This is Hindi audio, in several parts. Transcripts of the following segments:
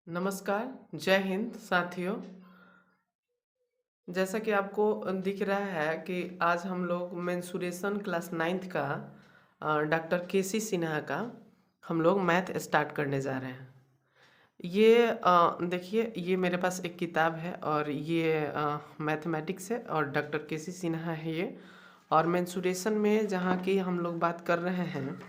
नमस्कार, जय हिंद साथियों। जैसा कि आपको दिख रहा है कि आज हम लोग मेंसुरेशन क्लास 9th का डॉक्टर केसी सिन्हा का हम लोग मैथ स्टार्ट करने जा रहे हैं। ये देखिए, ये मेरे पास एक किताब है और ये मैथमेटिक्स है और डॉक्टर केसी सिन्हा है ये। और मेंसुरेशन में जहाँ की हम लोग बात कर रहे हैं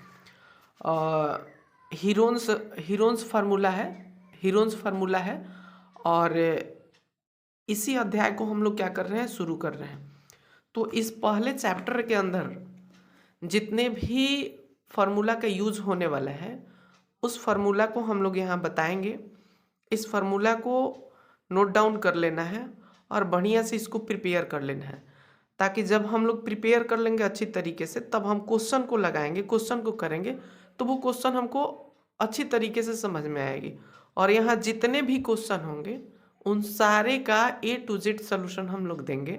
हीरोन्स हीरोन्स फार्मूला है, हीरोन्स फार्मूला है। और इसी अध्याय को हम लोग क्या कर रहे हैं, शुरू कर रहे हैं। तो इस पहले चैप्टर के अंदर जितने भी फार्मूला का यूज होने वाला है उस फार्मूला को हम लोग यहाँ बताएंगे। इस फार्मूला को नोट डाउन कर लेना है और बढ़िया से इसको प्रिपेयर कर लेना है, ताकि जब हम लोग प्रिपेयर कर लेंगे अच्छी तरीके से तब हम क्वेश्चन को लगाएंगे, क्वेश्चन को करेंगे तो वो क्वेश्चन हमको अच्छी तरीके से समझ में आएगी। और यहाँ जितने भी क्वेश्चन होंगे उन सारे का A to Z सॉल्यूशन हम लोग देंगे।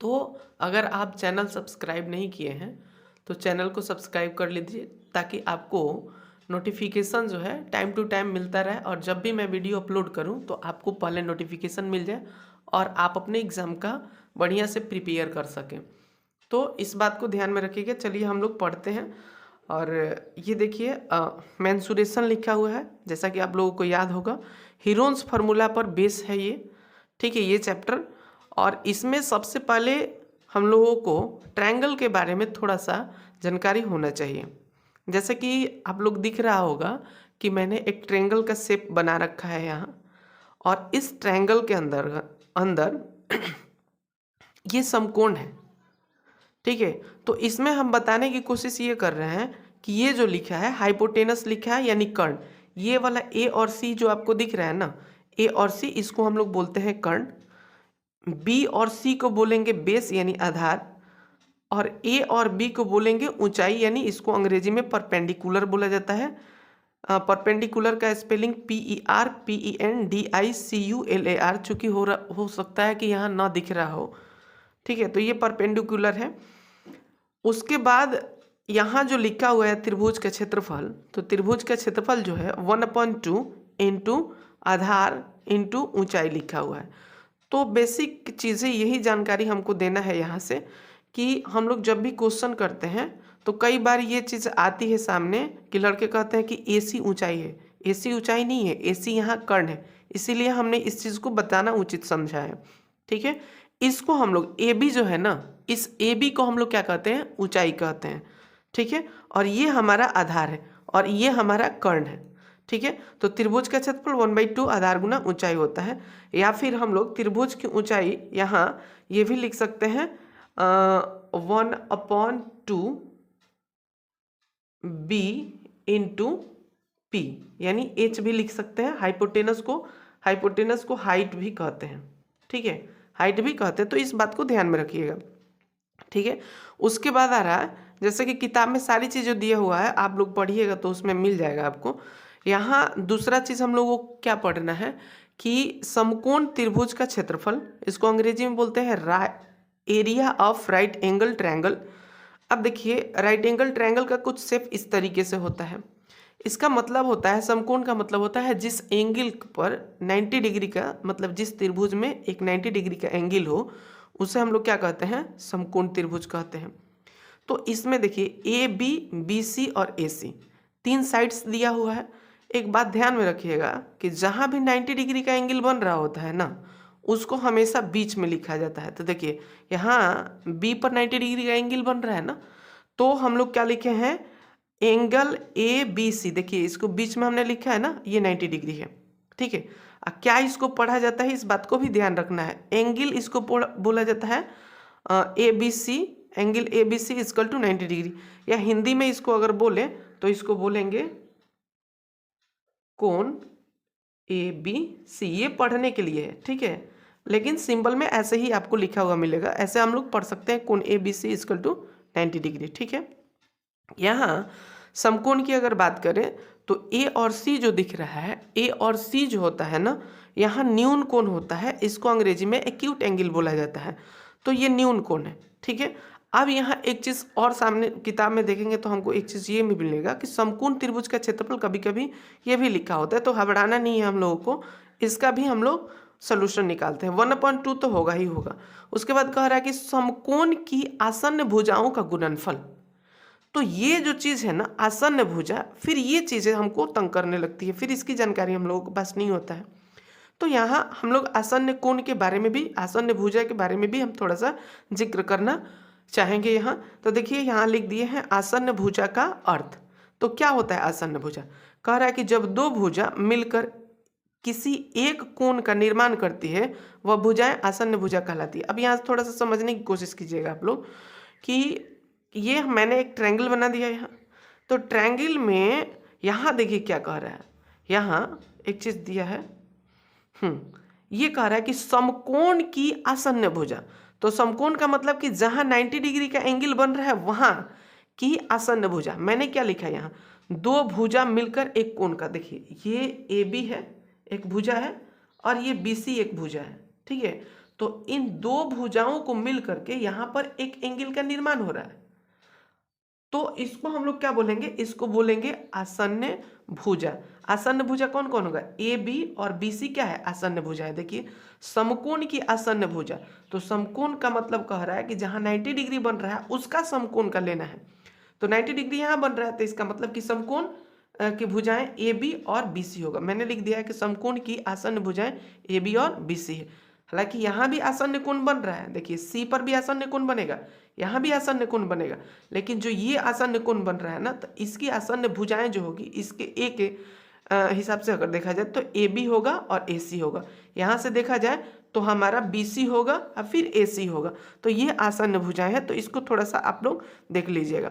तो अगर आप चैनल सब्सक्राइब नहीं किए हैं तो चैनल को सब्सक्राइब कर लीजिए, ताकि आपको नोटिफिकेशन जो है टाइम टू टाइम मिलता रहे और जब भी मैं वीडियो अपलोड करूं तो आपको पहले नोटिफिकेशन मिल जाए और आप अपने एग्ज़ाम का बढ़िया से प्रिपेयर कर सकें। तो इस बात को ध्यान में रखिएगा। चलिए हम लोग पढ़ते हैं। और ये देखिए, मेंसुरेशन लिखा हुआ है, जैसा कि आप लोगों को याद होगा हीरोन्स फार्मूला पर बेस है ये, ठीक है, ये चैप्टर। और इसमें सबसे पहले हम लोगों को ट्रायंगल के बारे में थोड़ा सा जानकारी होना चाहिए। जैसे कि आप लोग दिख रहा होगा कि मैंने एक ट्रायंगल का शेप बना रखा है यहाँ, और इस ट्रायंगल के अंदर अंदर ये समकोण है, ठीक है। तो इसमें हम बताने की कोशिश ये कर रहे हैं कि ये जो लिखा है हाइपोटेनस लिखा है यानी कर्ण, ये वाला ए और सी जो आपको दिख रहा है ना, ए और सी, इसको हम लोग बोलते हैं कर्ण। बी और सी को बोलेंगे बेस यानी आधार, और ए और बी को बोलेंगे ऊंचाई, यानी इसको अंग्रेजी में परपेंडिकुलर बोला जाता है। परपेंडिकुलर का स्पेलिंग PERPENDICULAR, चूंकि हो सकता है कि यहाँ ना दिख रहा हो, ठीक है। तो ये परपेंडिकुलर है। उसके बाद यहाँ जो लिखा हुआ है त्रिभुज का क्षेत्रफल, तो त्रिभुज का क्षेत्रफल जो है 1/2 इंटू आधार इंटू ऊंचाई लिखा हुआ है। तो बेसिक चीज़ें यही जानकारी हमको देना है यहाँ से, कि हम लोग जब भी क्वेश्चन करते हैं तो कई बार ये चीज़ आती है सामने कि लड़के कहते हैं कि AC ऊंचाई है। AC ऊंचाई नहीं है, AC यहाँ कर्ण है, इसीलिए हमने इस चीज़ को बताना उचित समझा है, ठीक है। इसको हम लोग AB जो है ना, इस AB को हम लोग क्या कहते हैं, ऊंचाई कहते हैं, ठीक है। और ये हमारा आधार है और ये हमारा कर्ण है, ठीक है। तो त्रिभुज का क्षेत्रफल 1/2 आधार गुना ऊंचाई होता है। या फिर हम लोग त्रिभुज की ऊंचाई यहाँ ये भी लिख सकते हैं 1/2 B इंटू P, यानी H भी लिख सकते हैं। हाइपोटेनस को हाइट भी कहते हैं, ठीक है, हाइट भी कहते हैं। तो इस बात को ध्यान में रखिएगा, ठीक है। उसके बाद आ रहा है, जैसे कि किताब में सारी चीज़ें दिया हुआ है, आप लोग पढ़िएगा तो उसमें मिल जाएगा आपको। यहाँ दूसरा चीज़ हम लोगों को क्या पढ़ना है कि समकोण त्रिभुज का क्षेत्रफल, इसको अंग्रेजी में बोलते हैं area of right angle triangle. अब देखिए, राइट एंगल ट्रायंगल का कुछ शेप इस तरीके से होता है। इसका मतलब होता है, समकोण का मतलब होता है जिस एंगल पर 90 डिग्री का, मतलब जिस त्रिभुज में एक 90 डिग्री का एंगल हो उसे हम लोग क्या कहते हैं, समकोण त्रिभुज कहते हैं। तो इसमें देखिए AB, BC और AC तीन साइड्स दिया हुआ है। एक बात ध्यान में रखिएगा कि जहाँ भी 90 डिग्री का एंगल बन रहा होता है ना, उसको हमेशा बीच में लिखा जाता है। तो देखिए यहाँ B पर 90 डिग्री का एंगल बन रहा है ना, तो हम लोग क्या लिखे हैं, एंगल ABC। देखिए इसको बीच में हमने लिखा है ना, ये 90 डिग्री है, ठीक है। क्या इसको पढ़ा जाता है, इस बात को भी ध्यान रखना है। एंगल इसको बोला जाता है ABC, angle ABC equal to 90 degree, या हिंदी में इसको अगर बोले तो इसको बोलेंगे कोण ABC। ये पढ़ने के लिए है, ठीक है, लेकिन सिंबल में ऐसे ही आपको लिखा हुआ मिलेगा। ऐसे हम लोग पढ़ सकते हैं कोण ABC इक्वल टू 90 डिग्री, ठीक है। यहाँ समकोण की अगर बात करें तो A और C जो दिख रहा है, A और C जो होता है ना, यहाँ न्यून कोण होता है, इसको अंग्रेजी में एक्यूट एंगल बोला जाता है। तो ये न्यून कोण है, ठीक है। अब यहाँ एक चीज़ और सामने किताब में देखेंगे तो हमको एक चीज़ ये भी मिलेगा कि समकोण त्रिभुज का क्षेत्रफल कभी कभी ये भी लिखा होता है, तो घबराना नहीं है हम लोगों को, इसका भी हम लोग सोल्यूशन निकालते हैं। 1/2 तो होगा ही होगा। उसके बाद कह रहा है कि समकोण की आसन्न भुजाओं का गुणनफल। तो ये जो चीज़ है ना आसन्न भुजा, फिर ये चीज़ें हमको तंग करने लगती है, फिर इसकी जानकारी हम लोगों के पास नहीं होता है। तो यहाँ हम लोग आसन्न कोण के बारे में भी, आसन्न भुजा के बारे में भी हम थोड़ा सा जिक्र करना चाहेंगे यहाँ। तो देखिए यहाँ लिख दिए हैं आसन्न भुजा का अर्थ। तो क्या होता है आसन्न भुजा? कह रहा है कि जब दो भुजा मिलकर किसी एक कोण का निर्माण करती है वह भुजाएं आसन्न भुजा कहलाती है। अब यहाँ से थोड़ा सा समझने की कोशिश कीजिएगा आप लोग कि ये मैंने एक ट्रायंगल बना दिया यहाँ। तो ट्रायंगल में यहाँ देखिए क्या कह रहा है, यहाँ एक चीज़ दिया है, ये कह रहा है कि समकोण की आसन्न भुजा। तो समकोण का मतलब कि जहाँ 90 डिग्री का एंगल बन रहा है वहाँ की आसन्न भुजा। मैंने क्या लिखा है यहाँ, दो भुजा मिलकर एक कोण का, देखिए ये AB है एक भुजा है और ये BC एक भुजा है, ठीक है। तो इन दो भुजाओं को मिल करके यहाँ पर एक एंगल का निर्माण हो रहा है। तो इसको हम लोग क्या बोलेंगे, इसको बोलेंगे आसन्न भुजा। आसन्न भुजा कौन कौन होगा, AB और BC क्या है, आसन्न भुजा है। देखिए समकोण की आसन्न भुजा, तो समकोण का मतलब कह रहा है कि जहाँ 90 डिग्री बन रहा है उसका समकोण का लेना है। तो 90 डिग्री यहाँ बन रहा है तो इसका मतलब कि समकोण की भुजाएं AB और BC होगा। मैंने लिख दिया है कि समकोण की आसन्न भुजाएं AB और BC है। हालांकि यहाँ भी आसन्न कोण बन रहा है, देखिए C पर भी आसन्न कोण बनेगा, यहाँ भी आसन्न कोण बनेगा, लेकिन जो ये आसन्न कोण बन रहा है ना, तो इसकी आसन्न भुजाएं जो होगी इसके A के हिसाब से अगर देखा जाए तो AB होगा और AC होगा। यहाँ से देखा जाए तो हमारा BC होगा और फिर AC होगा। तो ये आसन्न भुजाएं हैं, तो इसको थोड़ा सा आप लोग देख लीजिएगा,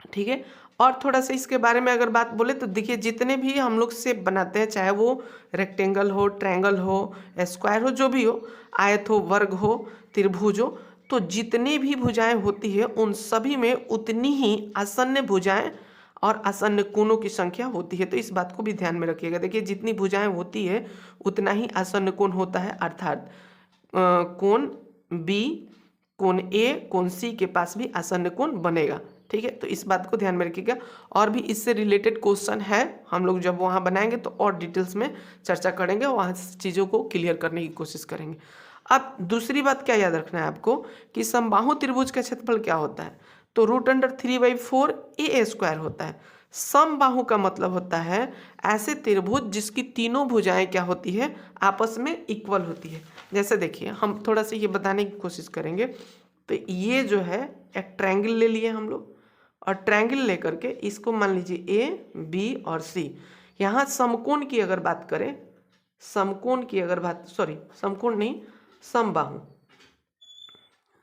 ठीक है। और थोड़ा सा इसके बारे में अगर बात बोले तो देखिए जितने भी हम लोग शेप बनाते हैं, चाहे वो रेक्टेंगल हो, ट्रायंगल हो, स्क्वायर हो, जो भी हो, आयत हो, वर्ग हो, त्रिभुज हो, तो जितनी भी भुजाएं होती है उन सभी में उतनी ही आसन्न भुजाएं और आसन्न कोणों की संख्या होती है। तो इस बात को भी ध्यान में रखिएगा। देखिए जितनी भुजाएं होती है उतना ही आसन्न कोण होता है, अर्थात कोण B, कोण A, कोण C के पास भी आसन्न कोण बनेगा, ठीक है। तो इस बात को ध्यान में रखिएगा। और भी इससे रिलेटेड क्वेश्चन है, हम लोग जब वहाँ बनाएंगे तो और डिटेल्स में चर्चा करेंगे, वहाँ चीज़ों को क्लियर करने की कोशिश करेंगे। अब दूसरी बात क्या याद रखना है आपको कि समबाहु त्रिभुज का क्षेत्रफल क्या होता है, तो √3/4 A² होता है। समबाहु का मतलब होता है ऐसे त्रिभुज जिसकी तीनों भुजाएं क्या होती है, आपस में इक्वल होती है। जैसे देखिए हम थोड़ा सा ये बताने की कोशिश करेंगे। तो ये जो है एक ट्रायंगल ले लिए हम लोग, और ट्रायंगल लेकर के इसको मान लीजिए A, B और C। यहाँ समकोण की अगर बात करें, समकोण की अगर बात, सॉरी समकोण नहीं, समबाहु,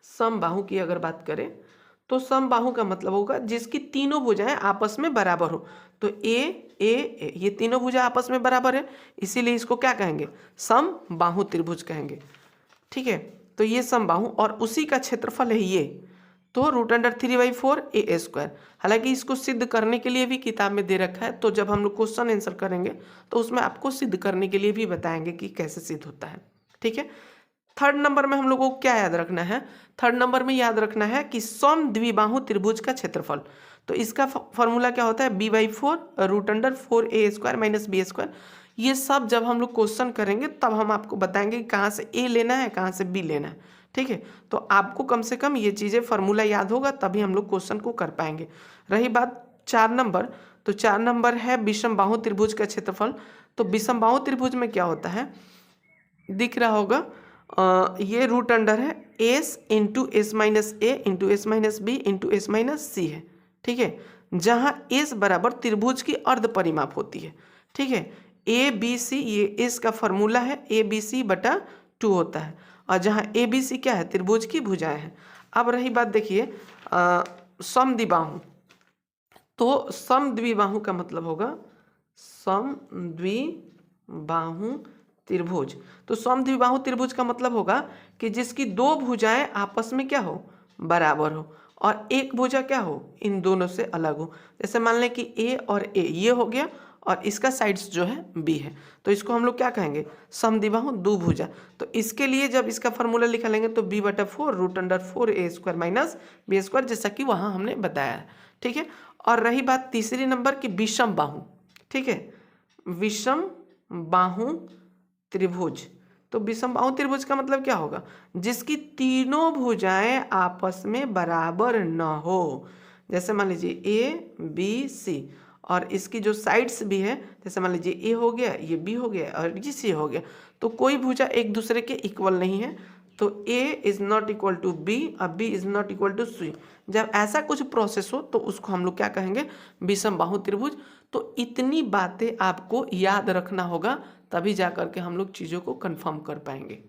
समबाहु की अगर बात करें तो समबाहु का मतलब होगा जिसकी तीनों भुजाएं आपस में बराबर हो। तो A, ये तीनों भुजा आपस में बराबर है, इसीलिए इसको क्या कहेंगे, समबाहु त्रिभुज कहेंगे, ठीक है। तो ये समबाहु और उसी का क्षेत्रफल है ये, तो √3/4 A²। हालांकि इसको सिद्ध करने के लिए भी किताब में दे रखा है, तो जब हम लोग क्वेश्चन आंसर करेंगे तो उसमें आपको सिद्ध करने के लिए भी बताएंगे कि कैसे सिद्ध होता है, ठीक है। थर्ड नंबर में हम लोगों को क्या याद रखना है, थर्ड नंबर में याद रखना है कि समद्विबाहु त्रिभुज का क्षेत्रफल। तो इसका फॉर्मूला क्या होता है, B/4 √4 A² - B²। ये सब जब हम लोग क्वेश्चन करेंगे तब हम आपको बताएंगे कि कहाँ से A लेना है, कहाँ से B लेना है, ठीक है। तो आपको कम से कम ये चीज़ें फार्मूला याद होगा तभी हम लोग क्वेश्चन को कर पाएंगे। रही बात 4 नंबर, तो 4 नंबर है विषमबाहु त्रिभुज का क्षेत्रफल। तो विषमबाहु त्रिभुज में क्या होता है, दिख रहा होगा, ये रूट अंडर है S × S - A × S - B × S - C है, ठीक है। जहाँ S बराबर त्रिभुज की अर्ध परिमाप होती है, ठीक है। ABC ये S का फॉर्मूला है, ABC/2 होता है, और जहाँ ABC क्या है, त्रिभुज की भुजाएं हैं। अब रही बात देखिए समद्विबाहु, तो समद्विबाहु का मतलब होगा समद्विबाहु त्रिभुज। तो समद्विबाहु त्रिभुज का मतलब होगा कि जिसकी दो भुजाएं आपस में क्या हो, बराबर हो, और एक भुजा क्या हो, इन दोनों से अलग हो। जैसे मान लें कि A और A ये हो गया, और इसका साइड्स जो है बी है, तो इसको हम लोग क्या कहेंगे, समद्विबाहु दुभुजा। तो इसके लिए जब इसका फॉर्मूला लिखा लेंगे तो b/4 √4a² माइनस b², जैसा कि वहाँ हमने बताया है। ठीक है, और रही बात तीसरी नंबर की विषम बाहु। ठीक है, विषम बाहु त्रिभुज। तो विषम बाहु त्रिभुज का मतलब क्या होगा, जिसकी तीनों भुजाएं आपस में बराबर न हो। जैसे मान लीजिए ए बी सी, और इसकी जो साइड्स भी है, जैसे मान लीजिए ए हो गया, ये बी हो गया और ये सी हो गया, तो कोई भुजा एक दूसरे के इक्वल नहीं है। तो A is not equal to B और B is not equal to C. जब ऐसा कुछ प्रोसेस हो तो उसको हम लोग क्या कहेंगे, विषम बाहु त्रिभुज। तो इतनी बातें आपको याद रखना होगा, तभी जा करके हम लोग चीज़ों को कंफर्म कर पाएंगे।